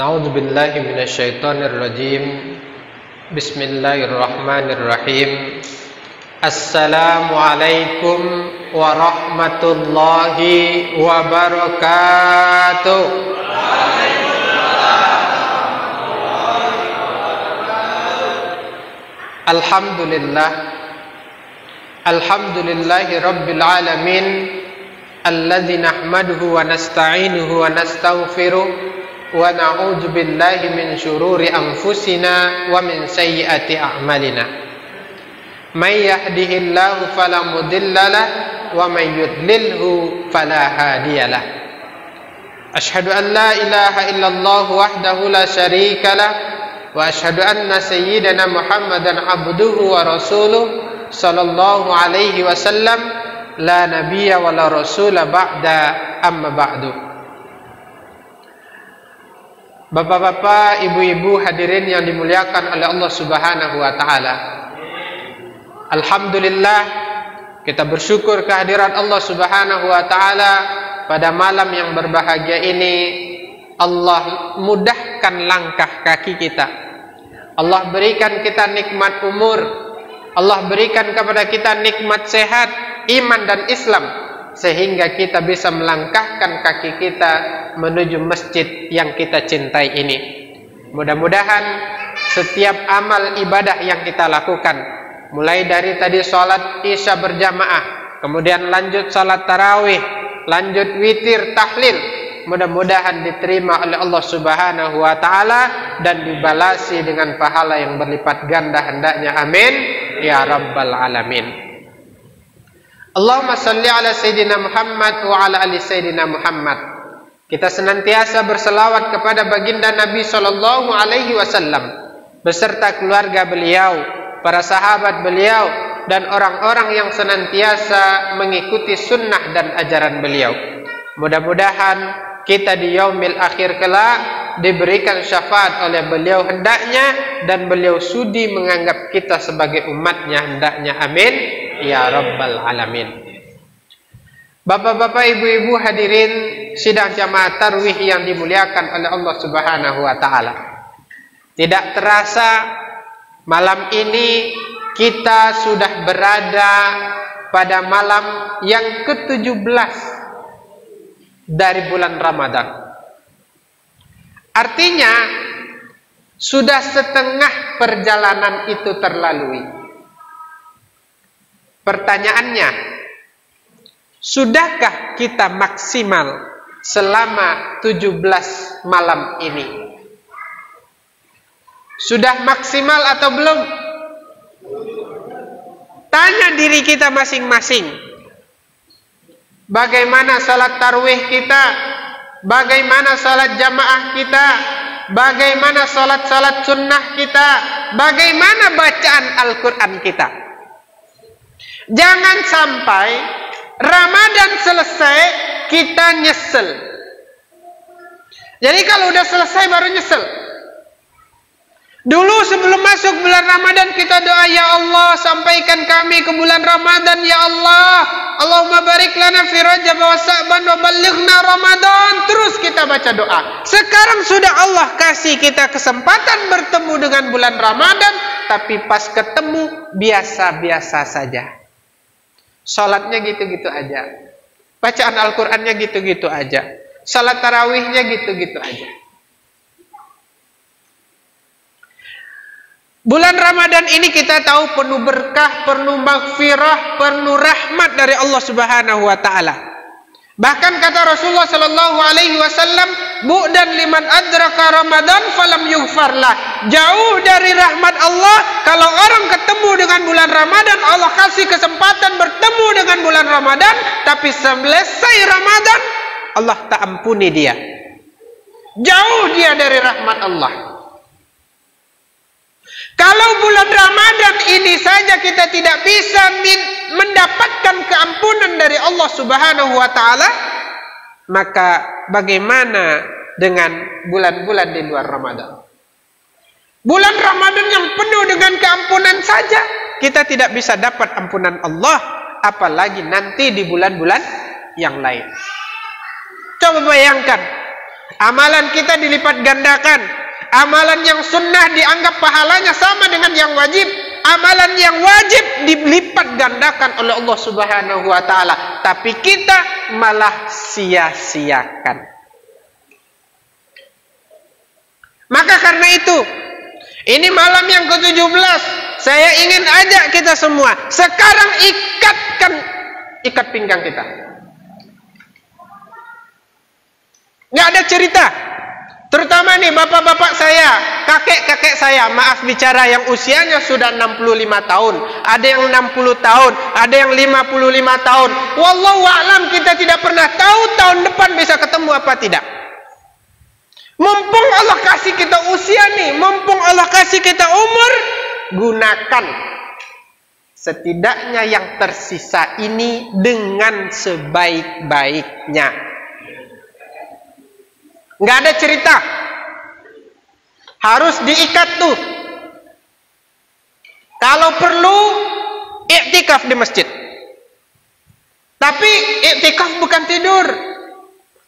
A'udzu billahi minasyaitonir rajim. Bismillahirrahmanirrahim. Assalamualaikum warahmatullahi wabarakatuh. Alhamdulillah. Alhamdulillahi rabbil alamin. Alladzi nahmaduhu wa nasta'inuhu wa nastaghfiruh. Wa na'udzu billahi min syururi anfusina wa min sayyiati a'malina. May yahdihillahu fala mudhillalah wa may yudlilhu fala hadiyalah. Asyhadu an la ilaha illallah wahdahu la syarikalah wa asyhadu anna sayyidana Muhammadan abduhu wa rasuluh sallallahu alaihi wasallam la nabiyya wa la rasula ba'da amma ba'du. Bapak-bapak, ibu-ibu hadirin yang dimuliakan oleh Allah Subhanahu wa taala. Alhamdulillah, kita bersyukur kehadiran Allah Subhanahu wa taala pada malam yang berbahagia ini. Allah mudahkan langkah kaki kita. Allah berikan kita nikmat umur. Allah berikan kepada kita nikmat sehat, iman dan Islam, sehingga kita bisa melangkahkan kaki kita menuju masjid yang kita cintai ini. Mudah-mudahan setiap amal ibadah yang kita lakukan, mulai dari tadi sholat isya berjamaah, kemudian lanjut sholat tarawih, lanjut witir, tahlil, mudah-mudahan diterima oleh Allah Subhanahu wa taala dan dibalasi dengan pahala yang berlipat ganda hendaknya. Amin ya rabbal alamin. Allahumma salli ala Sayyidina Muhammad wa ala ali Sayyidina Muhammad. Kita senantiasa berselawat kepada baginda Nabi Sallallahu Alaihi Wasallam beserta keluarga beliau, para sahabat beliau, dan orang-orang yang senantiasa mengikuti sunnah dan ajaran beliau. Mudah-mudahan kita di yaumil akhir kelak diberikan syafaat oleh beliau hendaknya, dan beliau sudi menganggap kita sebagai umatnya hendaknya. Amin ya rabbal alamin. Bapak-bapak, ibu-ibu hadirin sidang jamaah tarwih yang dimuliakan oleh Allah Subhanahu wa taala. Tidak terasa malam ini kita sudah berada pada malam yang ke-17 dari bulan Ramadan. Artinya sudah setengah perjalanan itu terlalui. Pertanyaannya, sudahkah kita maksimal selama 17 malam ini? Sudah maksimal atau belum? Tanya diri kita masing-masing. Bagaimana salat tarawih kita? Bagaimana salat jamaah kita? Bagaimana salat-salat sunnah kita? Bagaimana bacaan Al-Quran kita? Jangan sampai Ramadan selesai kita nyesel. Jadi kalau udah selesai baru nyesel. Dulu sebelum masuk bulan Ramadan kita doa, ya Allah sampaikan kami ke bulan Ramadan ya Allah. Allahumma barik lana fi Rajab wa Sa'ban wa ballighna Ramadan. Terus kita baca doa. Sekarang sudah Allah kasih kita kesempatan bertemu dengan bulan Ramadan, tapi pas ketemu biasa-biasa saja. Salatnya gitu-gitu aja. Bacaan Al-Qur'annya gitu-gitu aja. Salat tarawihnya gitu-gitu aja. Bulan Ramadan ini kita tahu penuh berkah, penuh maghfirah, penuh rahmat dari Allah Subhanahu wa taala. Bahkan kata Rasulullah sallallahu alaihi wasallam, "Bu'dan liman adraka Ramadan falam yughfarlah." Jauh dari rahmat Allah kalau orang ketemu dengan bulan Ramadan, Allah kasih kesempatan bertemu dengan bulan Ramadan, tapi selesai Ramadan Allah tak ampuni dia. Jauh dia dari rahmat Allah. Kalau bulan Ramadan ini saja kita tidak bisa mendapatkan keampunan dari Allah Subhanahu wa taala, maka bagaimana dengan bulan-bulan di luar Ramadan? Bulan Ramadan yang penuh dengan keampunan saja kita tidak bisa dapat ampunan Allah, apalagi nanti di bulan-bulan yang lain. Coba bayangkan, Amalan kita dilipat gandakan. Amalan yang sunnah dianggap pahalanya sama dengan yang wajib. Amalan yang wajib dilipat gandakan oleh Allah Subhanahu wa taala, tapi kita malah sia-siakan. Maka karena itu, ini malam yang ke-17, saya ingin ajak kita semua sekarang ikat pinggang kita. Nggak ada cerita. Terutama nih bapak-bapak saya, kakek-kakek saya, maaf bicara, yang usianya sudah 65 tahun, ada yang 60 tahun, ada yang 55 tahun. Wallahu a'lam, kita tidak pernah tahu tahun depan bisa ketemu apa tidak. Mumpung Allah kasih kita usia nih, mumpung Allah kasih kita umur, gunakan setidaknya yang tersisa ini dengan sebaik-baiknya. Nggak ada cerita. Harus diikat tuh. Kalau perlu, iktikaf di masjid. Tapi iktikaf bukan tidur.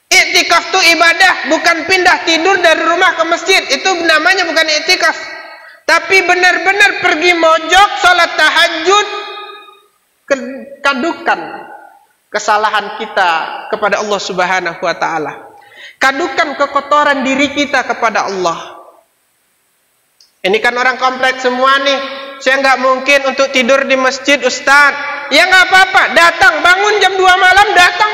Iktikaf tuh ibadah, bukan pindah tidur dari rumah ke masjid. Itu namanya bukan iktikaf. Tapi benar-benar pergi mojok, sholat tahajud, kadukan kesalahan kita kepada Allah Subhanahu wa taala. Kadukan kekotoran diri kita kepada Allah. Ini kan orang kompleks semua nih. Saya nggak mungkin untuk tidur di masjid, Ustaz. Ya nggak apa-apa, datang, bangun jam 2 malam, datang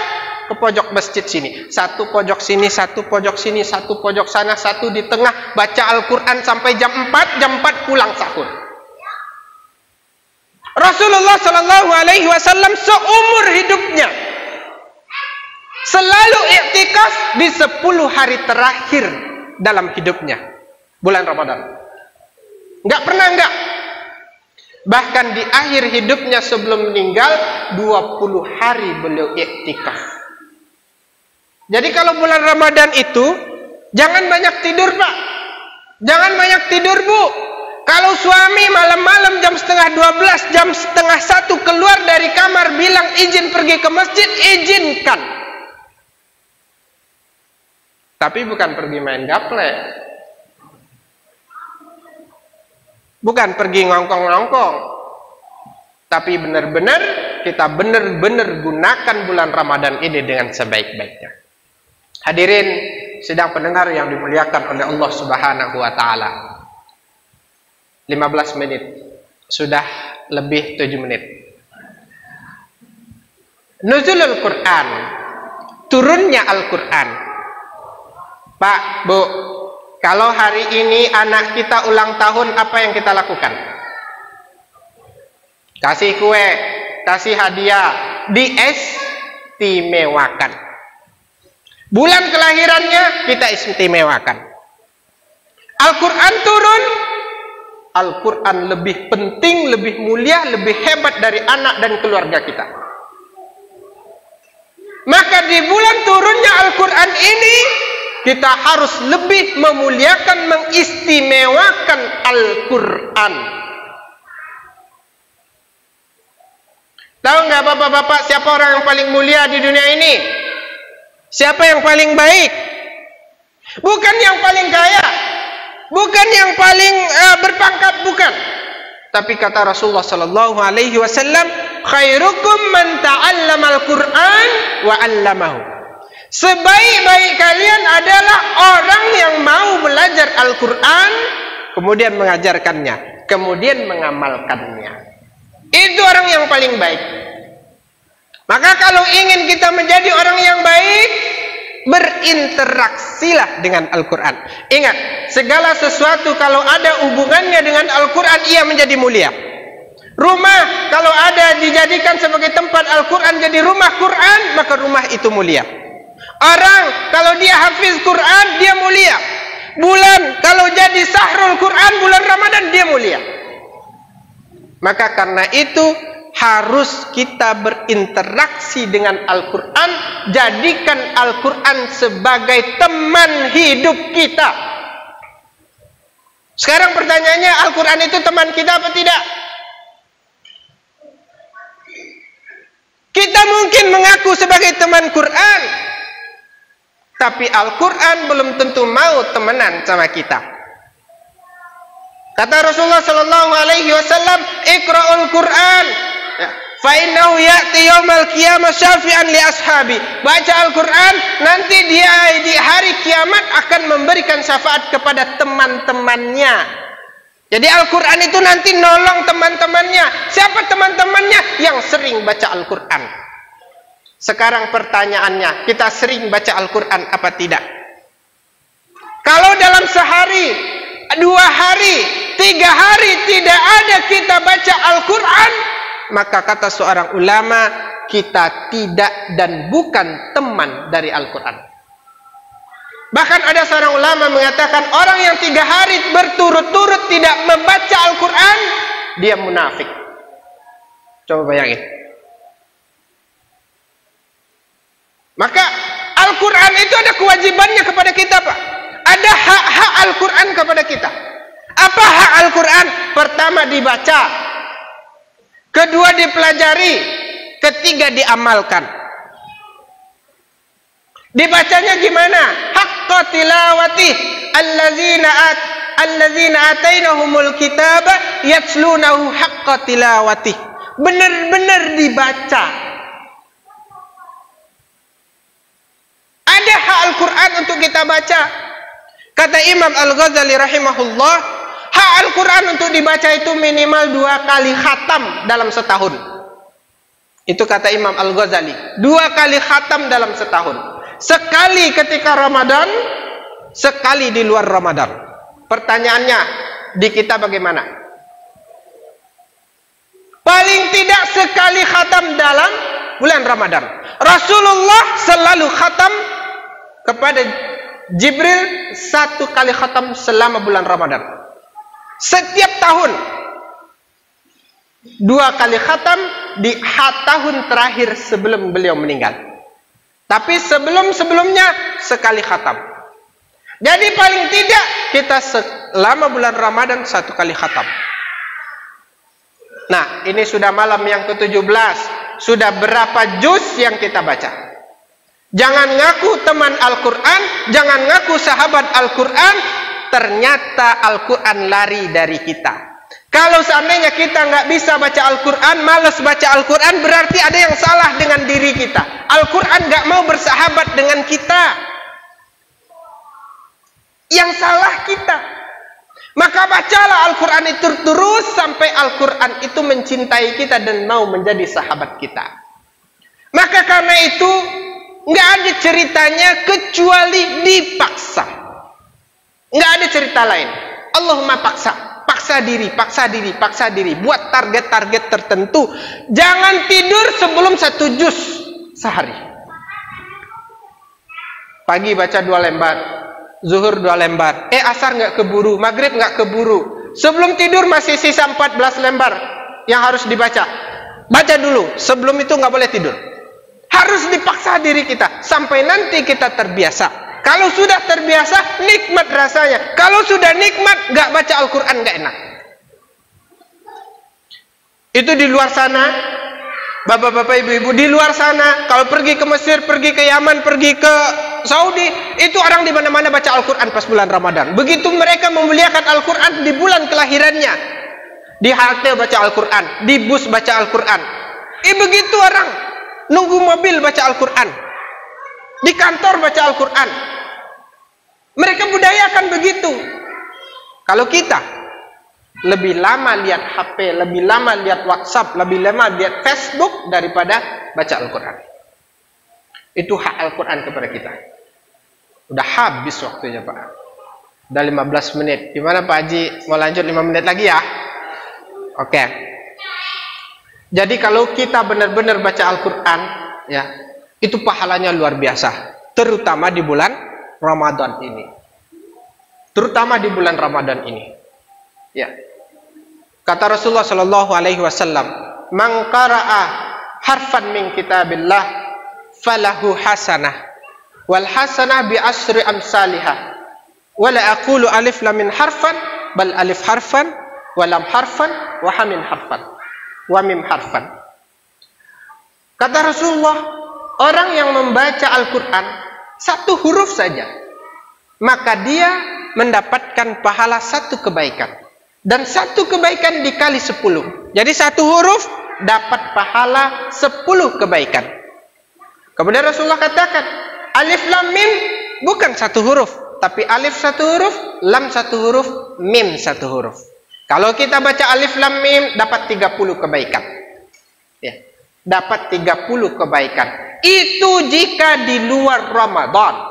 ke pojok masjid sini. Satu pojok sini, satu pojok sini, satu pojok sana, satu di tengah. Baca Al-Quran sampai jam 4 pulang sahur. Rasulullah SAW seumur hidupnya selalu iktikaf di 10 hari terakhir dalam hidupnya, bulan Ramadan. Nggak pernah enggak. Bahkan di akhir hidupnya sebelum meninggal, 20 hari beliau iktikaf. Jadi kalau bulan Ramadan itu, jangan banyak tidur, Pak. Jangan banyak tidur, Bu. Kalau suami malam-malam jam setengah 12, jam setengah 1 keluar dari kamar bilang izin pergi ke masjid, izinkan. Tapi bukan pergi main gaple. Bukan pergi ngongkong-ngongkong. Tapi benar-benar kita benar-benar gunakan bulan Ramadan ini dengan sebaik-baiknya. Hadirin sidang pendengar yang dimuliakan oleh Allah Subhanahu wa taala. 15 menit. Sudah lebih 7 menit. Nuzulul Quran. Turunnya Al-Quran. Pak, Bu, kalau hari ini anak kita ulang tahun, apa yang kita lakukan? Kasih kue, kasih hadiah, diistimewakan. Bulan kelahirannya kita istimewakan. Al-Quran turun, Al-Quran lebih penting, lebih mulia, lebih hebat dari anak dan keluarga kita. Maka di bulan turunnya Al-Quran ini, kita harus lebih memuliakan, mengistimewakan Al-Quran. Tahu nggak bapak-bapak siapa orang yang paling mulia di dunia ini? Siapa yang paling baik? Bukan yang paling kaya, bukan yang paling berpangkat, bukan. Tapi kata Rasulullah Sallallahu Alaihi Wasallam, khairukum man ta'allama Al-Quran wa 'allamahu. Sebaik-baik kalian adalah orang yang mau belajar Al-Quran, kemudian mengajarkannya, kemudian mengamalkannya. Itu orang yang paling baik. Maka kalau ingin kita menjadi orang yang baik, berinteraksilah dengan Al-Quran. Ingat, segala sesuatu kalau ada hubungannya dengan Al-Quran, ia menjadi mulia. Rumah kalau ada dijadikan sebagai tempat Al-Quran, jadi rumah Quran, maka rumah itu mulia. Orang kalau dia hafiz Quran, dia mulia. Bulan kalau jadi sahrul Quran, bulan Ramadan, dia mulia. Maka karena itu harus kita berinteraksi dengan Al-Quran. Jadikan Al-Quran sebagai teman hidup kita. Sekarang pertanyaannya, Al-Quran itu teman kita apa tidak? Kita mungkin mengaku sebagai teman Quran, Tapi Al-Quran belum tentu mau temenan sama kita. Kata Rasulullah sallallahu alaihi wasallam, "Iqra'ul Quran, fa innahu ya'ti yaumal qiyamah syafi'an li ashabi." Baca Al-Quran, nanti dia di hari kiamat akan memberikan syafaat kepada teman-temannya. Jadi Al-Quran itu nanti nolong teman-temannya. Siapa teman-temannya? Yang sering baca Al-Quran. Sekarang pertanyaannya, kita sering baca Al-Quran apa tidak? Kalau dalam sehari, 2 hari, 3 hari tidak ada kita baca Al-Quran, maka kata seorang ulama, kita tidak dan bukan teman dari Al-Quran. Bahkan ada seorang ulama mengatakan, orang yang 3 hari berturut-turut tidak membaca Al-Quran, dia munafik. Coba bayangin. Maka Al-Quran itu ada kewajibannya kepada kita, Pak. Ada hak-hak Al-Quran kepada kita. Apa hak Al-Quran? Pertama, dibaca. Kedua, dipelajari. Ketiga, diamalkan. Dibacanya gimana? Haqqa tilawati allazina atainahumul kitaba yatslunahu haqqa tilawati. Benar-benar dibaca. Ada hak Al-Quran untuk kita baca. Kata Imam Al-Ghazali rahimahullah, hak Al-Quran untuk dibaca itu minimal 2 kali khatam dalam setahun. Itu kata Imam Al-Ghazali. 2 kali khatam dalam setahun. Sekali ketika Ramadan, sekali di luar Ramadan. Pertanyaannya, di kita bagaimana? Paling tidak sekali khatam dalam bulan Ramadan. Rasulullah selalu khatam kepada Jibril 1 kali khatam selama bulan Ramadan. Setiap tahun 2 kali khatam di tahun terakhir sebelum beliau meninggal. Tapi sebelum-sebelumnya sekali khatam. Jadi paling tidak kita selama bulan Ramadan 1 kali khatam. Nah, ini sudah malam yang ke-17. Sudah berapa juz yang kita baca? Jangan ngaku teman Al-Quran, jangan ngaku sahabat Al-Quran, ternyata Al-Quran lari dari kita. Kalau seandainya kita nggak bisa baca Al-Quran, malas baca Al-Quran, berarti ada yang salah dengan diri kita. Al-Quran nggak mau bersahabat dengan kita. Yang salah kita. Maka bacalah Al-Quran itu terus sampai Al-Quran itu mencintai kita dan mau menjadi sahabat kita. Maka karena itu nggak ada ceritanya kecuali dipaksa. Nggak ada cerita lain. Allahumma paksa diri, buat target-target tertentu. Jangan tidur sebelum 1 juz sehari. Pagi baca 2 lembar, zuhur 2 lembar, asar nggak keburu, maghrib nggak keburu. Sebelum tidur masih sisa 14 lembar yang harus dibaca. Baca dulu, sebelum itu nggak boleh tidur. Harus dipaksa diri kita sampai nanti kita terbiasa. Kalau sudah terbiasa, nikmat rasanya. Kalau sudah nikmat, nggak baca Al-Quran nggak enak. Itu di luar sana, bapak-bapak, ibu-ibu di luar sana. Kalau pergi ke Mesir, pergi ke Yaman, pergi ke Saudi, itu orang di mana-mana baca Al-Quran pas bulan Ramadan. Begitu mereka memuliakan Al-Quran di bulan kelahirannya, di halte baca Al-Quran, di bus baca Al-Quran. Begitu orang nunggu mobil baca Al-Quran, di kantor baca Al-Quran. Mereka budayakan begitu. Kalau kita lebih lama lihat HP, lebih lama lihat WhatsApp, lebih lama lihat Facebook daripada baca Al-Quran. Itu hak Al-Quran kepada kita. Udah habis waktunya, Pak. Udah 15 menit. Gimana Pak Haji? Mau lanjut 5 menit lagi ya? Oke. Jadi kalau kita benar-benar baca Al-Quran, ya, itu pahalanya luar biasa. Terutama di bulan Ramadan ini. Terutama di bulan Ramadan ini. Ya. Kata Rasulullah sallallahu alaihi wasallam, "Man qara'a harfan min kitabillah falahu hasanah wal hasanah bi asyri amsalihah. Wa la aqulu alif lam min harfan bal alif harfan wa lam harfan wa ha min harfan wa mim harfan." Kata Rasulullah, orang yang membaca Al-Quran satu huruf saja, maka dia mendapatkan pahala satu kebaikan. Dan satu kebaikan dikali 10. Jadi satu huruf dapat pahala 10 kebaikan. Kemudian Rasulullah katakan, alif lam mim bukan satu huruf, tapi alif satu huruf, lam satu huruf, mim satu huruf. Kalau kita baca alif lam mim dapat 30 kebaikan. Ya, dapat 30 kebaikan. Itu jika di luar Ramadan.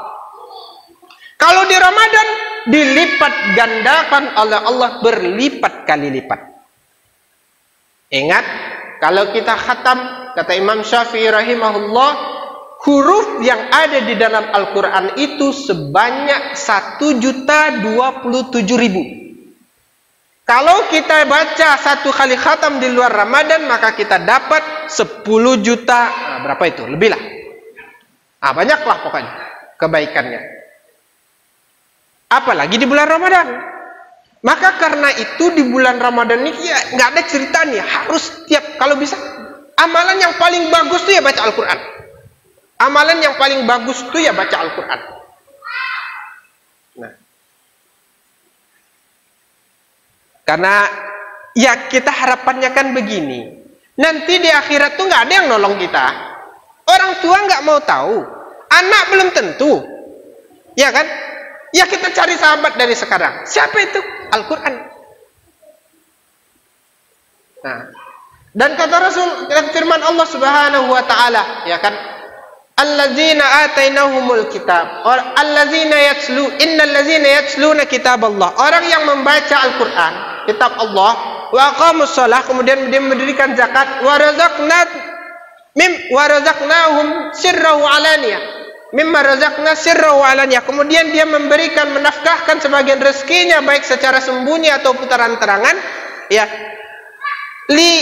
Kalau di Ramadan dilipat gandakan oleh Allah berlipat kali lipat. Ingat, kalau kita khatam, kata Imam Syafi'i rahimahullah, huruf yang ada di dalam Al-Quran itu sebanyak 1.027.000. Kalau kita baca satu kali khatam di luar Ramadan, maka kita dapat 10 juta. Nah, berapa itu? Lebih lah. Nah, banyaklah pokoknya kebaikannya. Apalagi di bulan Ramadan. Maka karena itu di bulan Ramadan ini ya nggak ada cerita nih, harus setiap kalau bisa amalan yang paling bagus tuh ya baca Al-Quran. Amalan yang paling bagus tuh ya baca Al-Quran. Nah, karena ya kita harapannya kan begini, nanti di akhirat tuh nggak ada yang nolong kita. Orang tua nggak mau tahu, anak belum tentu, ya kan? Ya kita cari sahabat dari sekarang. Siapa itu? Al-Quran. Nah, dan kata Rasul, firman Allah Subhanahu wa taala, ya kan? Allazina atainahumul kitab. Allazina yatslu, innal ladzina yatsluna kitab Allah. Orang yang membaca Al-Quran, kitab Allah, wa aqamus shalah, kemudian dia mendirikan zakat, wa razaqnahum sirran wa alaniyah. Mimma razaqna sirra wa alaniyah. Kemudian dia memberikan, menafkahkan sebagian rezekinya baik secara sembunyi atau putaran terangan, ya. Li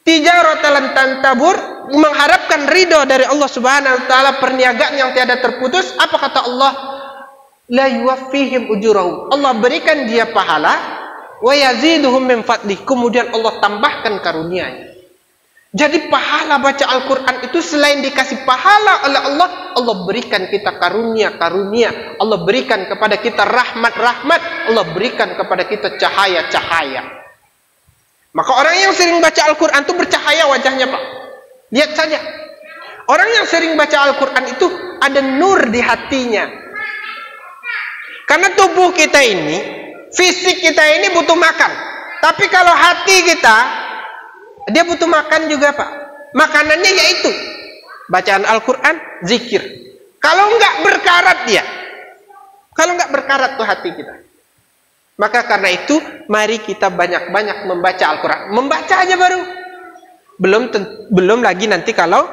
tijaratan tantabur, mengharapkan ridho dari Allah Subhanahu wa taala, perniagaan yang tiada terputus. Apa kata Allah? La yuwaffihim ujurahum. Allah berikan dia pahala, wa yaziduhum min fadlih. Kemudian Allah tambahkan karunia-Nya. Jadi pahala baca Al-Quran itu selain dikasih pahala oleh Allah, Allah berikan kita karunia-karunia. Allah berikan kepada kita rahmat-rahmat. Allah berikan kepada kita cahaya-cahaya. Maka orang yang sering baca Al-Quran itu bercahaya wajahnya, Pak. Lihat saja. Orang yang sering baca Al-Quran itu ada nur di hatinya. Karena tubuh kita ini, fisik kita ini butuh makan. Tapi kalau hati kita, dia butuh makan juga, Pak. Makanannya yaitu bacaan Al-Quran, zikir. Kalau enggak berkarat dia. Kalau enggak berkarat tuh hati kita. Maka karena itu, mari kita banyak-banyak membaca Al-Quran. Membaca aja baru. Belum lagi nanti kalau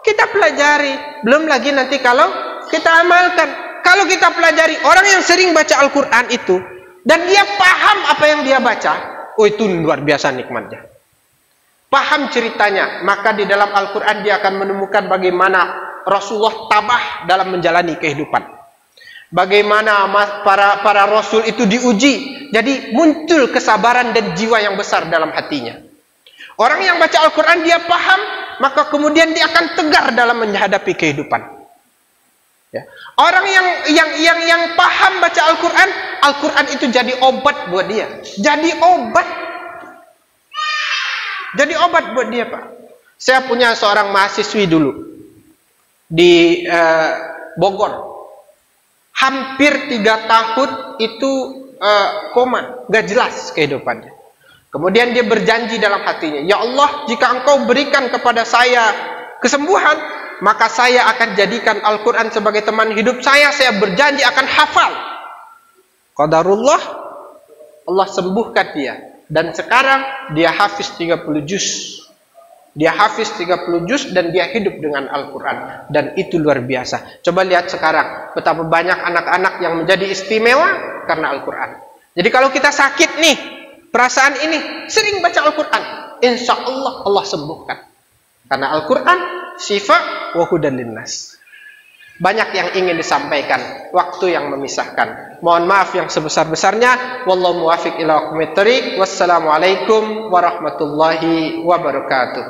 kita pelajari. Belum lagi nanti kalau kita amalkan. Kalau kita pelajari, orang yang sering baca Al-Quran itu, dan dia paham apa yang dia baca, oh itu luar biasa nikmatnya. Paham ceritanya, maka di dalam Al-Quran dia akan menemukan bagaimana Rasulullah tabah dalam menjalani kehidupan. Bagaimana para Rasul itu diuji. Jadi muncul kesabaran dan jiwa yang besar dalam hatinya. Orang yang baca Al-Quran dia paham, maka kemudian dia akan tegar dalam menghadapi kehidupan. Ya. Orang yang paham baca Al-Quran, Al-Quran itu jadi obat buat dia. Jadi obat buat dia, Pak. Saya punya seorang mahasiswi dulu di Bogor. Hampir 3 tahun itu koma, gak jelas kehidupannya. Kemudian dia berjanji dalam hatinya, ya Allah, jika Engkau berikan kepada saya kesembuhan, maka saya akan jadikan Al-Quran sebagai teman hidup saya. Saya berjanji akan hafal. Qadarullah, Allah sembuhkan dia. Dan sekarang dia hafiz 30 juz. Dia hafiz 30 juz dan dia hidup dengan Al-Quran. Dan itu luar biasa. Coba lihat sekarang betapa banyak anak-anak yang menjadi istimewa karena Al-Quran. Jadi kalau kita sakit nih, perasaan ini, sering baca Al-Quran, insya Allah Allah sembuhkan. Karena Al-Quran syifa wa hudan linnas. Banyak yang ingin disampaikan, waktu yang memisahkan. Mohon maaf yang sebesar-besarnya. Wallahu muwaffiq ila aqwamit thoriq. Wassalamualaikum warahmatullahi wabarakatuh.